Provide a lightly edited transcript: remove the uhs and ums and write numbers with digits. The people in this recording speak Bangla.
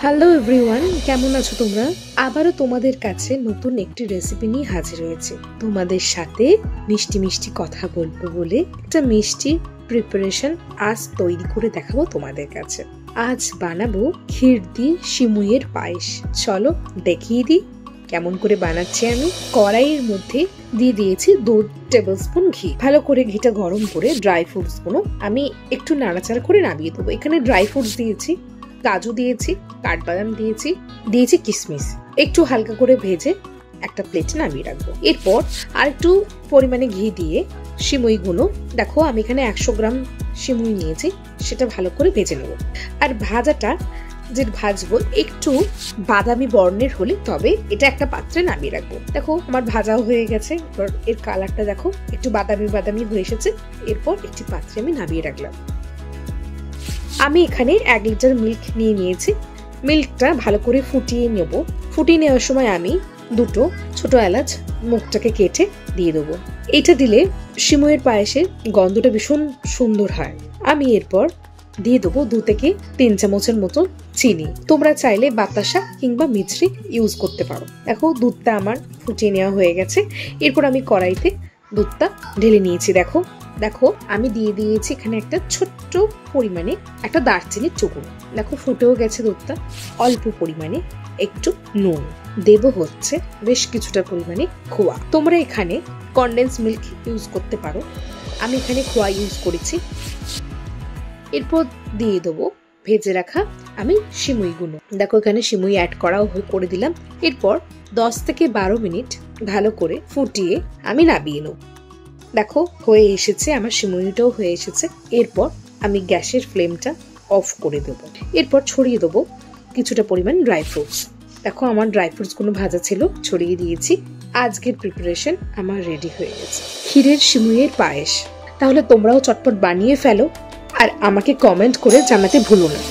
হ্যালো এভরিওয়ান, কেমন আছো তোমরা? আবারও তোমাদের কাছে নতুন একটি রেসিপি নিয়ে হাজির হয়েছে। তোমাদের সাথে মিষ্টি মিষ্টি কথা বলবো বলে একটা মিষ্টি প্রিপারেশন আজ তৈরি করে দেখাবো তোমাদের কাছে। আজ বানাবো ক্ষীর দিয়ে সিমুইয়ের পায়েস। চলো দেখিয়ে দিই কেমন করে বানাচ্ছি আমি। কড়াইয়ের মধ্যে দিয়ে দিয়েছি 2 টেবিলস্পুন ঘি। ভালো করে ঘিটা গরম করে ড্রাই ফ্রুটস গুলো আমি একটু নাড়াচাড়া করে নামিয়ে দেবো। এখানে ড্রাই ফ্রুটস দিয়েছি, কাজু দিয়েছি, কাঠবাদাম দিয়েছি কিশমিশ। একটু হালকা করে ভেজে একটা প্লেটে নামিয়ে রাখবো। এরপর আর একটু পরিমাণে ঘি দিয়ে সিমুইগুলো, দেখো আমি এখানে 100 গ্রাম সিমুই নিয়েছি, সেটা ভালো করে ভেজে নেবো। আর ভাজাটা যে ভাজবো একটু বাদামি বর্ণের হলে তবে এটা একটা পাত্রে নামিয়ে রাখবো। দেখো আমার ভাজাও হয়ে গেছে, এবার এর কালারটা দেখো একটু বাদামি বাদামি হয়ে এসেছে। এরপর একটি পাত্রে আমি নামিয়ে রাখলাম। আমি এখানে 1 লিটার মিল্ক নিয়ে নিয়েছি। মিল্কটা ভালো করে ফুটিয়ে নেব। ফুটিয়ে নেওয়ার সময় আমি 2টো ছোট এলাচ মুখটাকে কেটে দিয়ে দেবো। এটা দিলে সিমুইয়ের পায়েসের গন্ধটা ভীষণ সুন্দর হয়। আমি এরপর দিয়ে দেবো 2 থেকে 3 চামচের মতো চিনি। তোমরা চাইলে বাতাসা কিংবা মিছরি ইউজ করতে পারো। দেখো দুধটা আমার ফুটিয়ে নেওয়া হয়ে গেছে। এরপর আমি কড়াইতে দুধটা ঢেলে নিয়েছি। দেখো আমি দিয়ে দিয়েছি এখানে একটা ছোট্ট পরিমাণে একটা দারচিনির টুকরো। দেখো ফুটেও গেছে দুধটা। অল্প পরিমাণে একটু নুন দেব, হচ্ছে বেশ কিছুটা পরিমাণে খোয়া। তোমরা এখানে কনডেন্স মিল্ক ইউজ করতে পারো, আমি এখানে খোয়া ইউজ করেছি। এরপর দিয়ে দেবো ভেজে রাখা আমি সিমুইগুলো। দেখো এখানে সিমুই অ্যাড করে দিলাম। এরপর 10 থেকে 12 মিনিট ভালো করে ফুটিয়ে আমি নামিয়ে নেব। দেখো হয়ে এসেছে, আমার সিমুইটাও হয়ে এসেছে। এরপর আমি গ্যাসের ফ্লেমটা অফ করে দেবো। এরপর ছড়িয়ে দেবো কিছুটা পরিমাণ ড্রাই ফ্রুটস। দেখো আমার ড্রাই ফ্রুটস কোনো ভাজা ছিল, ছড়িয়ে দিয়েছি। আজকের প্রিপারেশন আমার রেডি হয়ে গেছে, ক্ষীরের সিমুইয়ের পায়েস। তাহলে তোমরাও চটপট বানিয়ে ফেলো আর আমাকে কমেন্ট করে জানাতে ভুলো না।